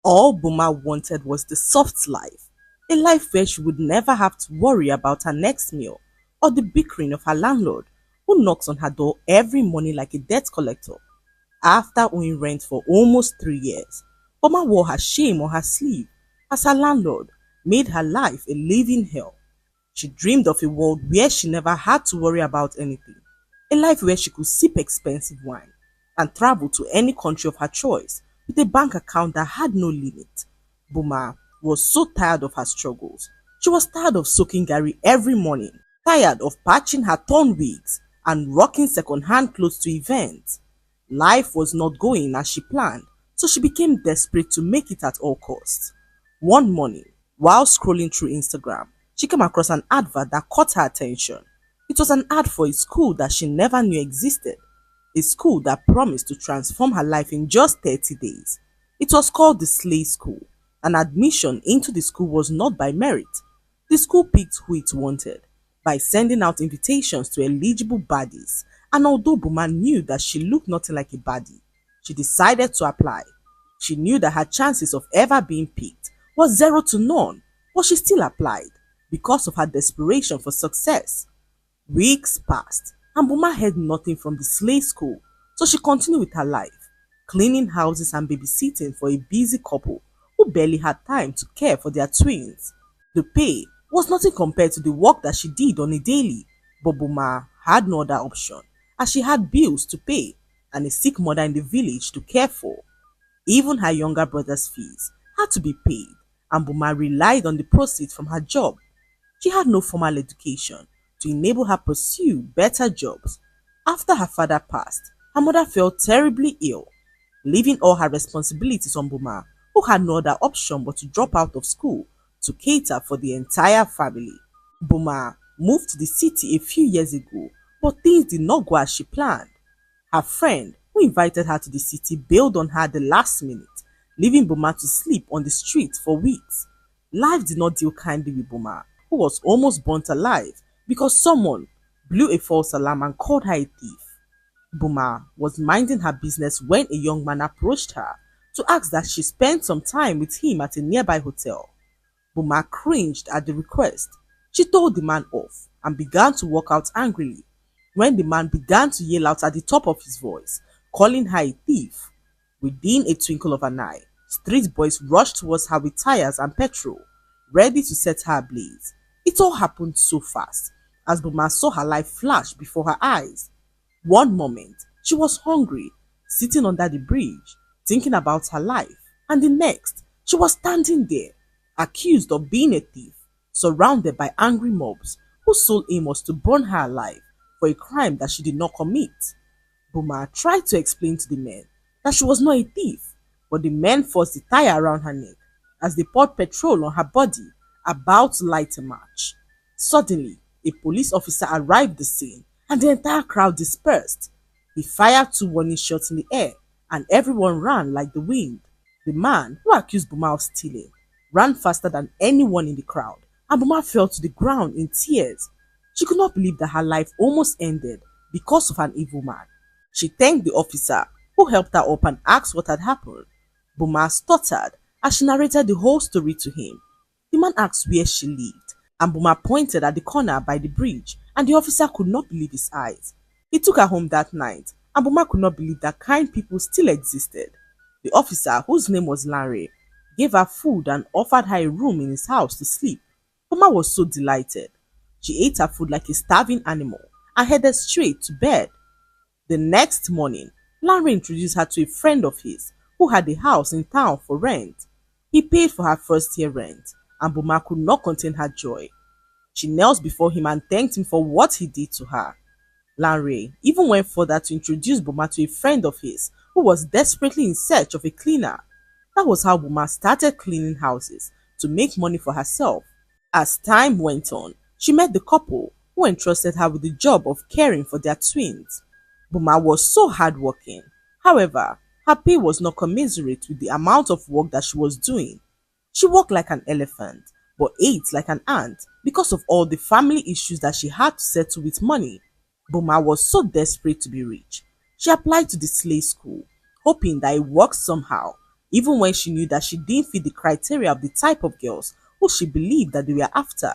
All Boma wanted was the soft life, a life where she would never have to worry about her next meal or the bickering of her landlord, who knocks on her door every morning like a debt collector. After owing rent for almost 3 years, Boma wore her shame on her sleeve as her landlord made her life a living hell. She dreamed of a world where she never had to worry about anything, a life where she could sip expensive wine and travel to any country of her choice with a bank account that had no limit. Boma was so tired of her struggles. She was tired of soaking Gary every morning, tired of patching her torn wigs and rocking second-hand clothes to events. Life was not going as she planned, so she became desperate to make it at all costs. One morning, while scrolling through Instagram, she came across an advert that caught her attention. It was an ad for a school that she never knew existed, a school that promised to transform her life in just 30 days. It was called the Slay School, and admission into the school was not by merit. The school picked who it wanted by sending out invitations to eligible baddies, and although Boma knew that she looked nothing like a baddie, she decided to apply. She knew that her chances of ever being picked was 0 to none, but she still applied because of her desperation for success. Weeks passed, and Boma heard nothing from the Slay School, so she continued with her life, cleaning houses and babysitting for a busy couple who barely had time to care for their twins. The pay was nothing compared to the work that she did on a daily, but Boma had no other option as she had bills to pay and a sick mother in the village to care for. Even her younger brother's fees had to be paid, and Boma relied on the proceeds from her job. She had no formal education to enable her pursue better jobs. After her father passed, her mother fell terribly ill, leaving all her responsibilities on Boma, who had no other option but to drop out of school to cater for the entire family. Boma moved to the city a few years ago, but things did not go as she planned. Her friend, who invited her to the city, bailed on her at the last minute, leaving Boma to sleep on the streets for weeks. Life did not deal kindly with Boma, who was almost burnt alive because someone blew a false alarm and called her a thief. Boma was minding her business when a young man approached her to ask that she spend some time with him at a nearby hotel. Boma cringed at the request. She told the man off and began to walk out angrily when the man began to yell out at the top of his voice, calling her a thief. Within a twinkle of an eye, street boys rushed towards her with tires and petrol, ready to set her ablaze. It all happened so fast, as Boma saw her life flash before her eyes. One moment, she was hungry, sitting under the bridge, thinking about her life, and the next, she was standing there, accused of being a thief, surrounded by angry mobs whose sole aim was to burn her alive for a crime that she did not commit. Boma tried to explain to the men that she was not a thief, but the men forced the tie around her neck as they poured petrol on her body, about to light a match. Suddenly, a police officer arrived at the scene and the entire crowd dispersed. He fired 2 warning shots in the air and everyone ran like the wind. The man who accused Boma of stealing ran faster than anyone in the crowd, and Boma fell to the ground in tears. She could not believe that her life almost ended because of an evil man. She thanked the officer who helped her up and asked what had happened. Boma stuttered as she narrated the whole story to him. The man asked where she lived, and Boma pointed at the corner by the bridge, and the officer could not believe his eyes. He took her home that night, and Boma could not believe that kind people still existed. The officer, whose name was Larry, gave her food and offered her a room in his house to sleep. Boma was so delighted. She ate her food like a starving animal and headed straight to bed. The next morning, Larry introduced her to a friend of his who had a house in town for rent. He paid for her first year rent, and Boma could not contain her joy. She knelt before him and thanked him for what he did to her. Larry even went further to introduce Boma to a friend of his who was desperately in search of a cleaner. That was how Boma started cleaning houses to make money for herself. As time went on, she met the couple who entrusted her with the job of caring for their twins. Boma was so hardworking. However, her pay was not commensurate with the amount of work that she was doing. She walked like an elephant, but ate like an ant because of all the family issues that she had to settle with money. Boma was so desperate to be rich. She applied to the Slay School, hoping that it worked somehow. even when she knew that she didn't fit the criteria of the type of girls who she believed that they were after.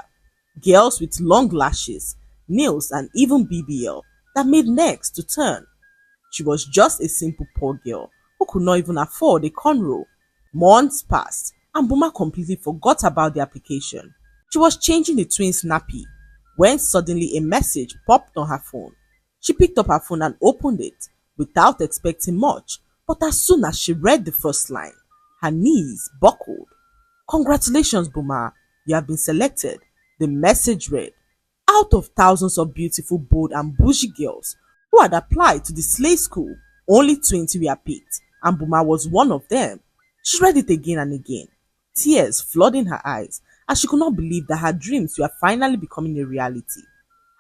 Girls with long lashes, nails, and even BBL that made necks to turn. She was just a simple poor girl who could not even afford a cornrow. Months passed, and Buma completely forgot about the application. She was changing the twins' nappy when suddenly a message popped on her phone. She picked up her phone and opened it without expecting much, but as soon as she read the first line, her knees buckled. Congratulations, Buma, you have been selected. The message read. Out of thousands of beautiful, bold, and bougie girls who had applied to the Slay School, only 20 were picked, and Buma was one of them. She read it again and again, tears flooding her eyes, as she could not believe that her dreams were finally becoming a reality.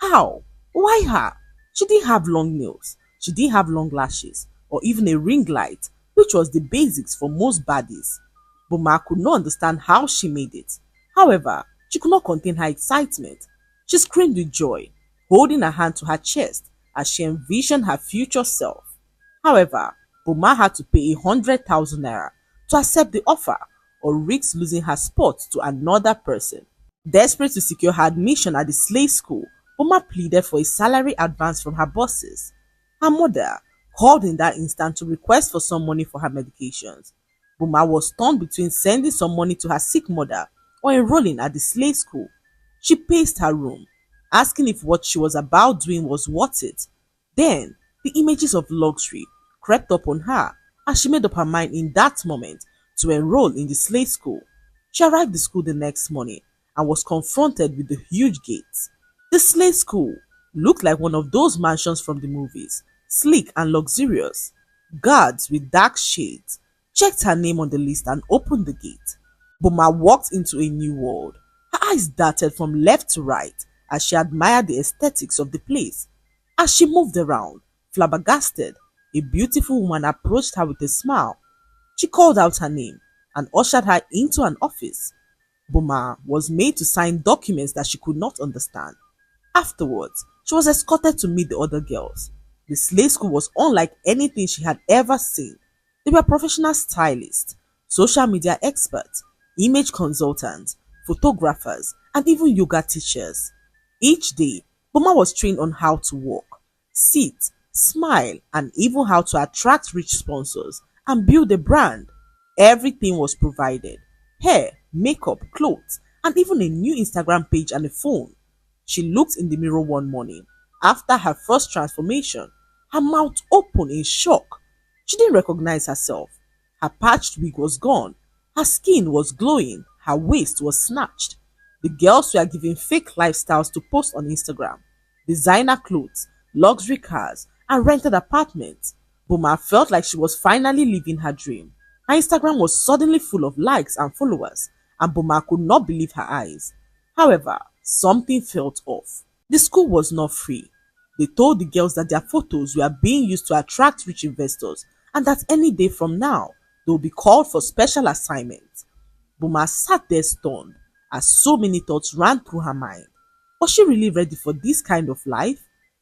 How? Why her? She didn't have long nails, she didn't have long lashes, or even a ring light, which was the basics for most baddies. Buma could not understand how she made it. However, she could not contain her excitement. She screamed with joy, holding her hand to her chest as she envisioned her future self. However, Buma had to pay 100,000 naira to accept the offer or risk losing her spot to another person. Desperate to secure her admission at the Slay School, Buma pleaded for a salary advance from her bosses. Her mother called in that instant to request for some money for her medications. Buma was torn between sending some money to her sick mother or enrolling at the Slay School. She paced her room, asking if what she was about doing was worth it. Then, the images of luxury crept up on her as she made up her mind in that moment to enroll in the Slay School. She arrived at the school the next morning and was confronted with the huge gates. The Slay School looked like one of those mansions from the movies, sleek and luxurious. Guards with dark shades checked her name on the list and opened the gate. Buma walked into a new world. Her eyes darted from left to right as she admired the aesthetics of the place. As she moved around, flabbergasted, a beautiful woman approached her with a smile. She called out her name and ushered her into an office. Buma was made to sign documents that she could not understand. Afterwards, she was escorted to meet the other girls. The Slay School was unlike anything she had ever seen. They were professional stylists, social media experts, image consultants, photographers, and even yoga teachers. Each day, Boma was trained on how to walk, sit, smile, and even how to attract rich sponsors and build a brand. Everything was provided: hair, makeup, clothes, and even a new Instagram page and a phone. She looked in the mirror one morning after her first transformation, her mouth open in shock. She didn't recognize herself. Her patched wig was gone, her skin was glowing, her waist was snatched. The girls were given fake lifestyles to post on Instagram: designer clothes, luxury cars, and rented apartments. Boma felt like she was finally living her dream. Her Instagram was suddenly full of likes and followers, and Boma could not believe her eyes. However, something felt off. The school was not free. They told the girls that their photos were being used to attract rich investors and that any day from now, they will be called for special assignments. Boma sat there stunned as so many thoughts ran through her mind. Was she really ready for this kind of life?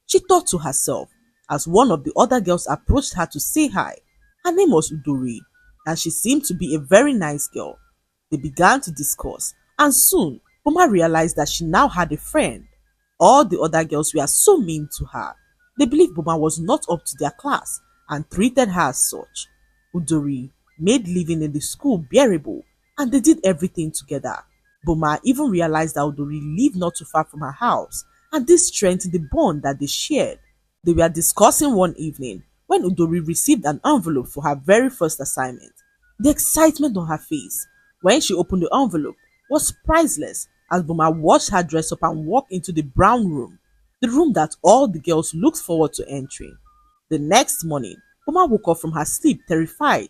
She thought to herself as one of the other girls approached her to say hi. Her name was Udori, and she seemed to be a very nice girl. They began to discuss, and soon Boma realized that she now had a friend. All the other girls were so mean to her. They believed Boma was not up to their class and treated her as such. Udori made living in the school bearable, and they did everything together. Boma even realized that Udori lived not too far from her house, and this strengthened the bond that they shared. They were discussing one evening when Udori received an envelope for her very first assignment. The excitement on her face when she opened the envelope was priceless as Boma watched her dress up and walk into the brown room, the room that all the girls looked forward to entering. The next morning, Boma woke up from her sleep terrified.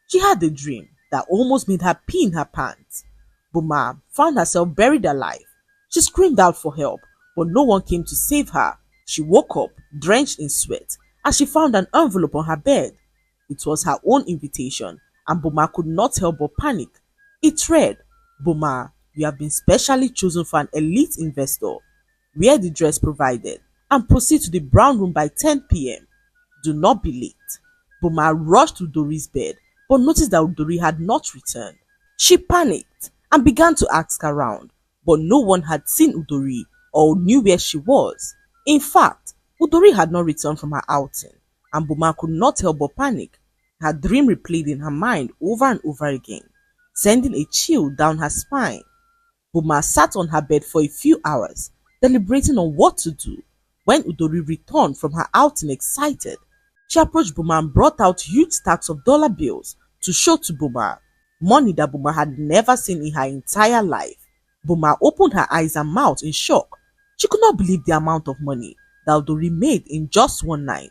She had a dream that almost made her pee in her pants. Boma found herself buried alive. She screamed out for help, but no one came to save her. She woke up, drenched in sweat, as she found an envelope on her bed. It was her own invitation, and Boma could not help but panic. It read, "Boma, you have been specially chosen for an elite investor. Wear the dress provided and proceed to the brown room by 10 p.m. Do not be late." Boma rushed to Dori's bed, but noticed that Udori had not returned. She panicked and began to ask around, but no one had seen Udori or knew where she was. In fact, Udori had not returned from her outing, and Boma could not help but panic. Her dream replayed in her mind over and over again, sending a chill down her spine. Boma sat on her bed for a few hours, deliberating on what to do. When Udori returned from her outing excited, she approached Boma and brought out huge stacks of dollar bills to show to Boma, money that Boma had never seen in her entire life. Boma opened her eyes and mouth in shock. She could not believe the amount of money that Udori made in just one night.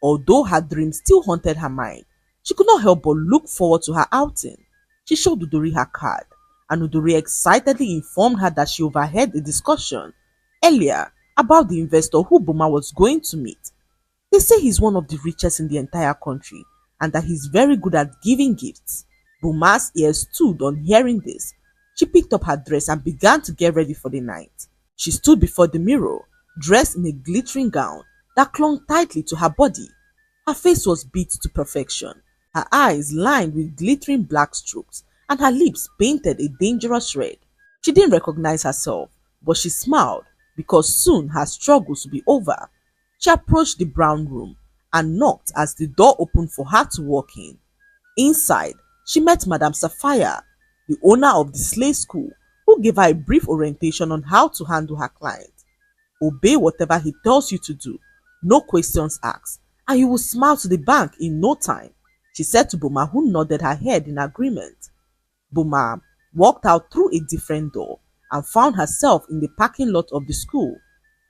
Although her dream still haunted her mind, she could not help but look forward to her outing. She showed Udori her card, and Udori excitedly informed her that she overheard a discussion earlier about the investor who Boma was going to meet. They say he's one of the richest in the entire country and that he's very good at giving gifts. Boma's ears stood on hearing this. She picked up her dress and began to get ready for the night. She stood before the mirror, dressed in a glittering gown that clung tightly to her body. Her face was beat to perfection, her eyes lined with glittering black strokes, and her lips painted a dangerous red. She didn't recognize herself, but she smiled because soon her struggles would be over. She approached the brown room and knocked as the door opened for her to walk in. Inside, she met Madame Sapphire, the owner of the slave school, who gave her a brief orientation on how to handle her client. Obey whatever he tells you to do, no questions asked, and you will smile to the bank in no time, she said to Boma, who nodded her head in agreement. Boma walked out through a different door and found herself in the parking lot of the school.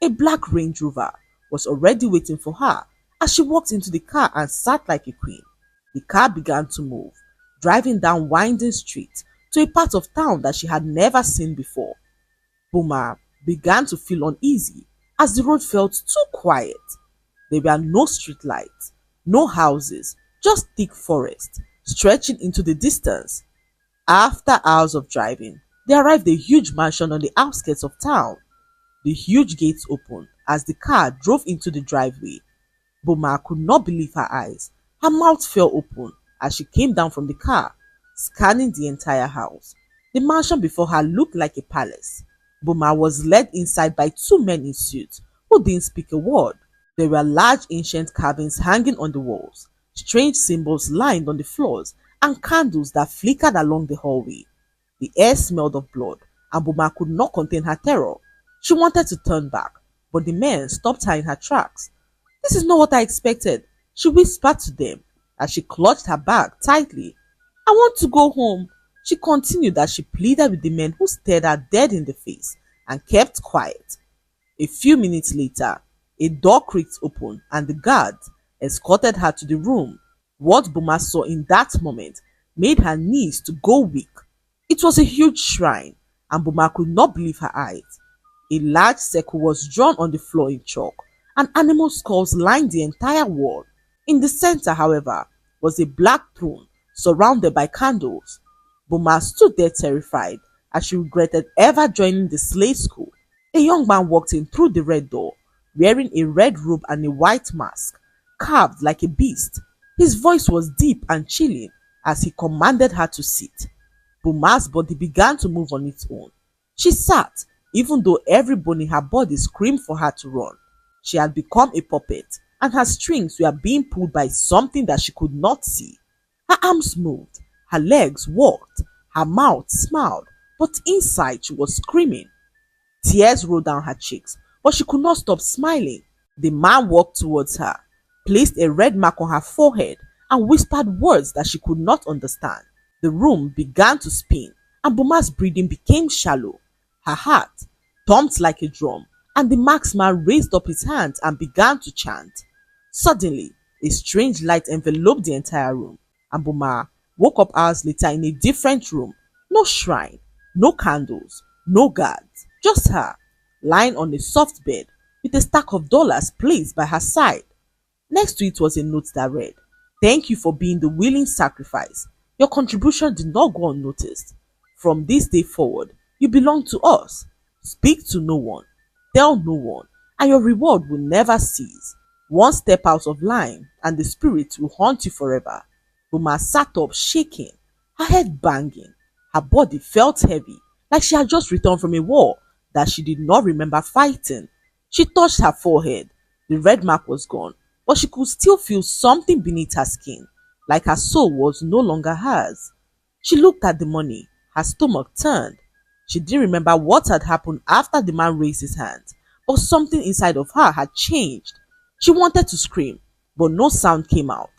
A black Range Rover was already waiting for her as she walked into the car and sat like a queen. The car began to move, driving down winding streets to a part of town that she had never seen before. Boma began to feel uneasy as the road felt too quiet. There were no street lights, no houses, just thick forest stretching into the distance. After hours of driving, they arrived at a huge mansion on the outskirts of town. The huge gates opened as the car drove into the driveway. Boma could not believe her eyes. Her mouth fell open as she came down from the car, scanning the entire house. The mansion before her looked like a palace. Boma was led inside by two men in suits who didn't speak a word. There were large ancient carvings hanging on the walls, strange symbols lined on the floors, and candles that flickered along the hallway. The air smelled of blood, and Boma could not contain her terror. She wanted to turn back, but the men stopped her in her tracks. "This is not what I expected," she whispered to them as she clutched her bag tightly. "I want to go home," she continued as she pleaded with the men who stared her dead in the face and kept quiet. A few minutes later, a door creaked open and the guards escorted her to the room. What Boma saw in that moment made her knees to go weak. It was a huge shrine, and Boma could not believe her eyes. A large circle was drawn on the floor in chalk, and animal skulls lined the entire wall. In the center, however, was a black throne surrounded by candles. Boma stood there terrified as she regretted ever joining the slave school. A young man walked in through the red door, wearing a red robe and a white mask, carved like a beast. His voice was deep and chilling as he commanded her to sit. Boma's body began to move on its own. She sat, even though every bone in her body screamed for her to run. She had become a puppet, and her strings were being pulled by something that she could not see. Her arms moved, her legs walked, her mouth smiled, but inside she was screaming. Tears rolled down her cheeks, but she could not stop smiling. The man walked towards her, placed a red mark on her forehead, and whispered words that she could not understand. The room began to spin, and Boma's breathing became shallow. Her heart thumped like a drum, and the marksman raised up his hands and began to chant. Suddenly, a strange light enveloped the entire room, and Boma woke up hours later in a different room. No shrine, no candles, no guards, just her, lying on a soft bed with a stack of dollars placed by her side. Next to it was a note that read, "Thank you for being the willing sacrifice. Your contribution did not go unnoticed. From this day forward, you belong to us. Speak to no one, tell no one, and your reward will never cease. One step out of line, and the spirit will haunt you forever." Boma sat up shaking, her head banging. Her body felt heavy, like she had just returned from a war that she did not remember fighting. She touched her forehead. The red mark was gone, but she could still feel something beneath her skin, like her soul was no longer hers. She looked at the money. Her stomach turned. She didn't remember what had happened after the man raised his hands, but something inside of her had changed. She wanted to scream, but no sound came out.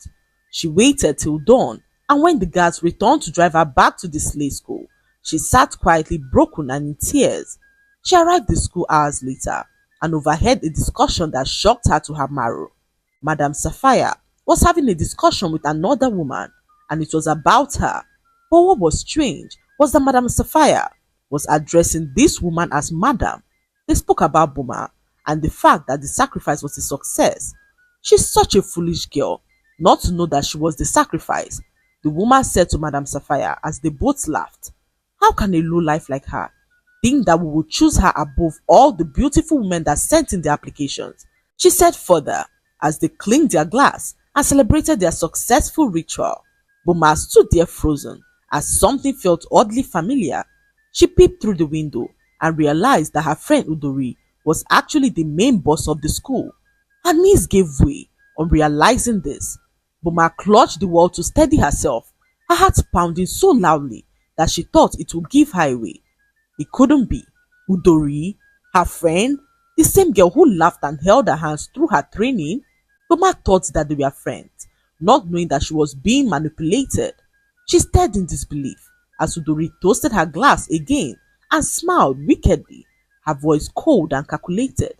She waited till dawn, and when the guards returned to drive her back to the slave school, she sat quietly broken and in tears. She arrived at the school hours later and overheard a discussion that shocked her to her marrow. Madame Sapphire was having a discussion with another woman, and it was about her. But what was strange was that Madame Sapphire was addressing this woman as Madam. They spoke about Boma and the fact that the sacrifice was a success. She's such a foolish girl not to know that she was the sacrifice, the woman said to Madame Sapphire as they both laughed. How can a low life like her think that we would choose her above all the beautiful women that sent in their applications? She said further as they clinked their glass and celebrated their successful ritual. Boma stood there frozen as something felt oddly familiar. She peeped through the window and realized that her friend Udori was actually the main boss of the school. Her knees gave way on realizing this. Boma clutched the wall to steady herself, her heart pounding so loudly that she thought it would give her away. It couldn't be. Udori, her friend, the same girl who laughed and held her hands through her training. Boma thought that they were friends, not knowing that she was being manipulated. She stared in disbelief as Udori toasted her glass again and smiled wickedly, her voice cold and calculated.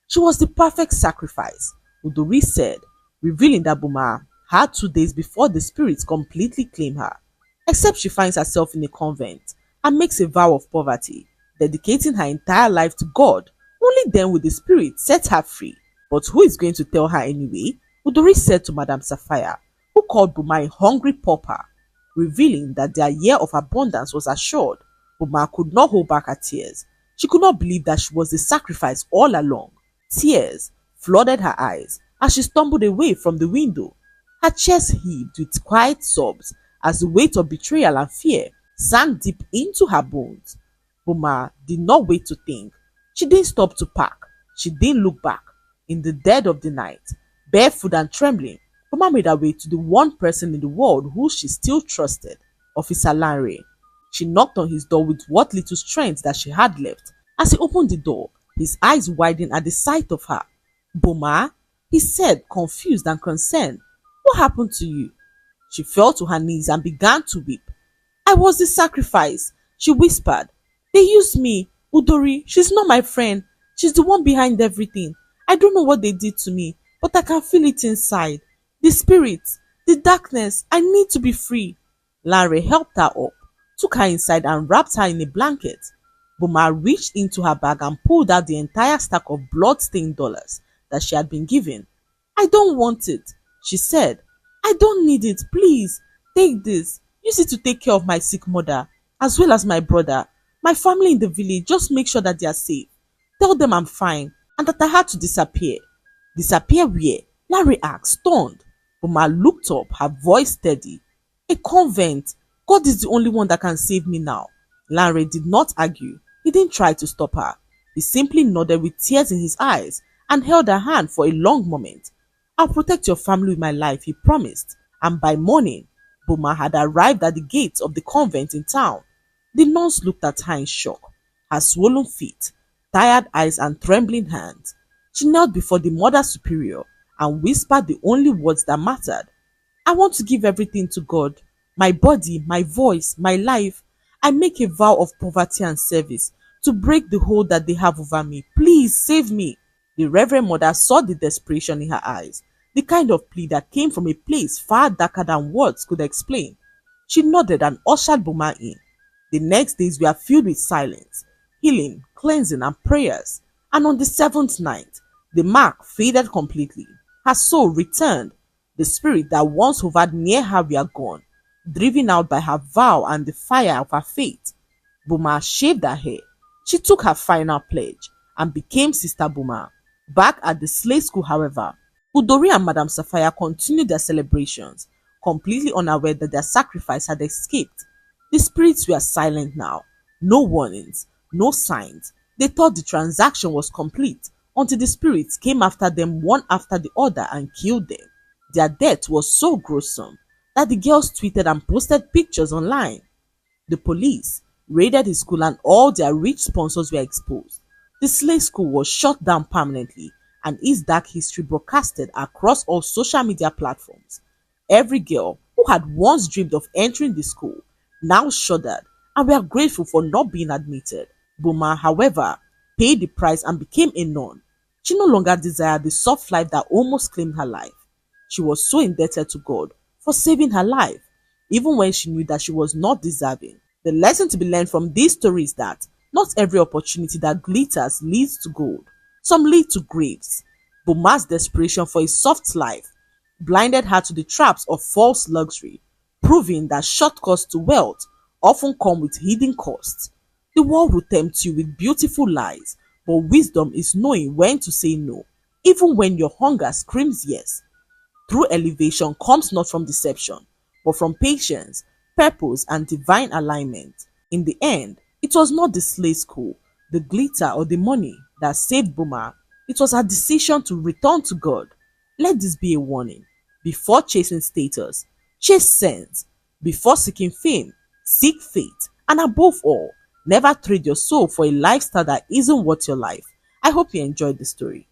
She was the perfect sacrifice, Udori said, revealing that Boma had 2 days before the spirits completely claim her, except she finds herself in a convent and makes a vow of poverty, dedicating her entire life to God. Only then will the spirit set her free. But who is going to tell her anyway? Udori said to Madame Sapphire, who called Boma a hungry pauper, revealing that their year of abundance was assured. Boma could not hold back her tears. She could not believe that she was the sacrifice all along. Tears flooded her eyes as she stumbled away from the window. Her chest heaved with quiet sobs as the weight of betrayal and fear sank deep into her bones. Boma did not wait to think. She didn't stop to pack. She didn't look back. In the dead of the night, barefoot and trembling, Boma made her way to the one person in the world who she still trusted, Officer Lanre. She knocked on his door with what little strength that she had left. As he opened the door, his eyes widened at the sight of her. Boma, he said, confused and concerned. What happened to you? She fell to her knees and began to weep. I was the sacrifice, she whispered. They used me. Udori, she's not my friend. She's the one behind everything. I don't know what they did to me, but I can feel it inside. The spirits, the darkness, I need to be free. Larry helped her up, took her inside and wrapped her in a blanket. Boma reached into her bag and pulled out the entire stack of blood-stained dollars that she had been given. I don't want it, she said. I don't need it, please. Take this. Use it to take care of my sick mother, as well as my brother. My family in the village, just make sure that they are safe. Tell them I'm fine and that I had to disappear. Disappear where? Larry asked, stunned. Boma looked up, her voice steady. A convent. God is the only one that can save me now. Larry did not argue. He didn't try to stop her. He simply nodded with tears in his eyes and held her hand for a long moment. I'll protect your family with my life, he promised. And by morning, Boma had arrived at the gates of the convent in town. The nuns looked at her in shock. Her swollen feet, tired eyes and trembling hands. She knelt before the Mother Superior and whispered the only words that mattered. I want to give everything to God. My body, my voice, my life. I make a vow of poverty and service to break the hold that they have over me. Please save me. The Reverend Mother saw the desperation in her eyes, the kind of plea that came from a place far darker than words could explain. She nodded and ushered Boma in. The next days were filled with silence, healing, cleansing and prayers. And on the 7th night, the mark faded completely. Her soul returned. The spirit that once hovered near her were gone, driven out by her vow and the fire of her faith. Boma shaved her hair. She took her final pledge and became Sister Boma. Back at the slave school, however, Udori and Madame Sapphire continued their celebrations, completely unaware that their sacrifice had escaped. The spirits were silent now. No warnings, no signs. They thought the transaction was complete until the spirits came after them one after the other and killed them. Their death was so gruesome that the girls tweeted and posted pictures online. The police raided his school and all their rich sponsors were exposed. The Slay School was shut down permanently and its dark history broadcasted across all social media platforms. Every girl who had once dreamed of entering the school now shuddered and were grateful for not being admitted. Boma, however, paid the price and became a nun. She no longer desired the soft life that almost claimed her life. She was so indebted to God for saving her life, even when she knew that she was not deserving. The lesson to be learned from this story is that not every opportunity that glitters leads to gold. Some lead to graves. Boma's desperation for a soft life blinded her to the traps of false luxury, proving that shortcuts to wealth often come with hidden costs. The world will tempt you with beautiful lies, but wisdom is knowing when to say no, even when your hunger screams yes. True elevation comes not from deception, but from patience, purpose, and divine alignment. In the end, it was not the slave school, the glitter, or the money that saved Boma. It was her decision to return to God. Let this be a warning. Before chasing status, chase sense. Before seeking fame, seek faith. And above all, never trade your soul for a lifestyle that isn't worth your life. I hope you enjoyed the story.